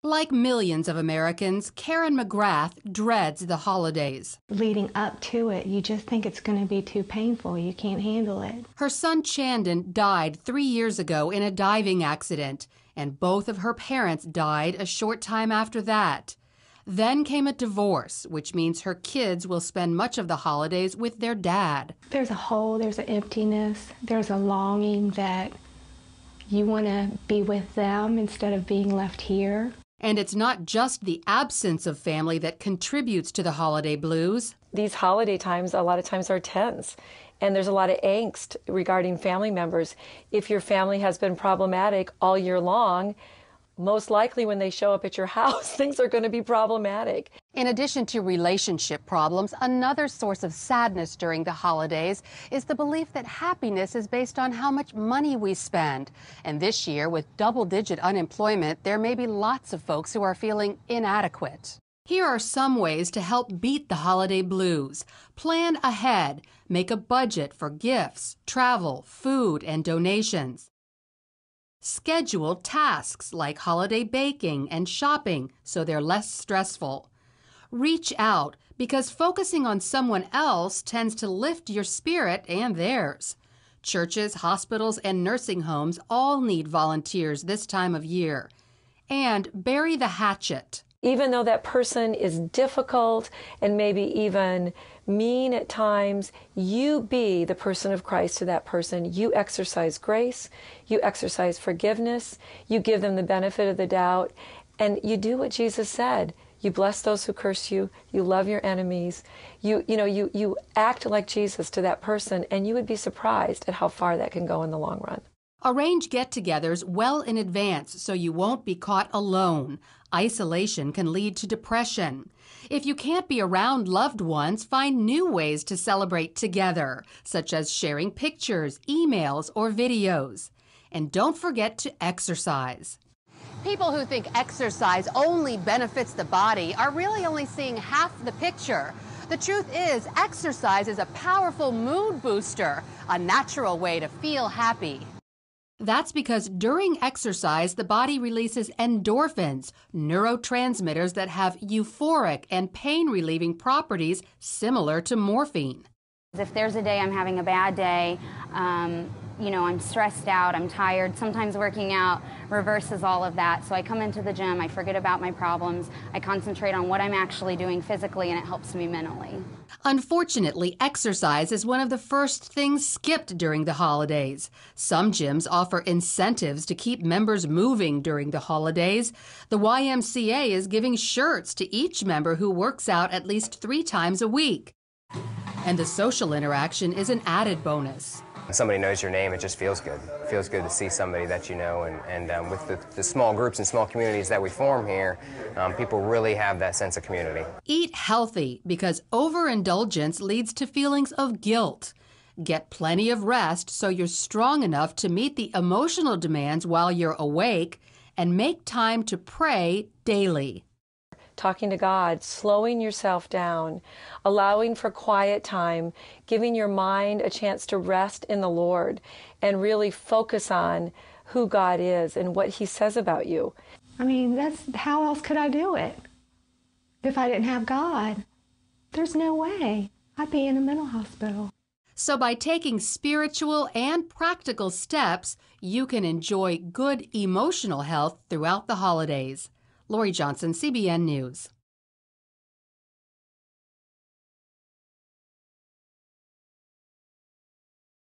Like millions of Americans, Karen McGrath dreads the holidays. Leading up to it, you just think it's going to be too painful. You can't handle it. Her son Chandon died 3 years ago in a diving accident, and both of her parents died a short time after that. Then came a divorce, which means her kids will spend much of the holidays with their dad. There's a hole, there's an emptiness, there's a longing that you want to be with them instead of being left here. And it's not just the absence of family that contributes to the holiday blues. These holiday times, a lot of times, are tense, and there's a lot of angst regarding family members. If your family has been problematic all year long, most likely when they show up at your house, things are going to be problematic. In addition to relationship problems, another source of sadness during the holidays is the belief that happiness is based on how much money we spend. And this year, with double-digit unemployment, there may be lots of folks who are feeling inadequate. Here are some ways to help beat the holiday blues. Plan ahead. Make a budget for gifts, travel, food, and donations. Schedule tasks like holiday baking and shopping so they're less stressful. Reach out, because focusing on someone else tends to lift your spirit and theirs. Churches, hospitals, and nursing homes all need volunteers this time of year. And bury the hatchet. Even though that person is difficult and maybe even mean at times, you be the person of Christ to that person. You exercise grace, you exercise forgiveness, you give them the benefit of the doubt, and you do what Jesus said. You bless those who curse you, you love your enemies, you act like Jesus to that person, and you would be surprised at how far that can go in the long run. Arrange get-togethers well in advance so you won't be caught alone. Isolation can lead to depression. If you can't be around loved ones, find new ways to celebrate together, such as sharing pictures, emails, or videos. And don't forget to exercise. People who think exercise only benefits the body are really only seeing half the picture. The truth is, exercise is a powerful mood booster, a natural way to feel happy. That's because during exercise, the body releases endorphins, neurotransmitters that have euphoric and pain-relieving properties similar to morphine. If there's a day I'm having a bad day, I'm stressed out, I'm tired, sometimes working out reverses all of that. So I come into the gym, I forget about my problems, I concentrate on what I'm actually doing physically, and it helps me mentally. Unfortunately, exercise is one of the first things skipped during the holidays. Some gyms offer incentives to keep members moving during the holidays. The YMCA is giving shirts to each member who works out at least 3 times a week. And the social interaction is an added bonus. When somebody knows your name, it just feels good. It feels good to see somebody that you know, and with the small groups and small communities that we form here, people really have that sense of community. Eat healthy, because overindulgence leads to feelings of guilt. Get plenty of rest so you're strong enough to meet the emotional demands while you're awake, and make time to pray daily. Talking to God, slowing yourself down, allowing for quiet time, giving your mind a chance to rest in the Lord and really focus on who God is and what He says about you. I mean, how else could I do it? If I didn't have God, there's no way. I'd be in a mental hospital. So by taking spiritual and practical steps, you can enjoy good emotional health throughout the holidays. Lori Johnson, CBN News.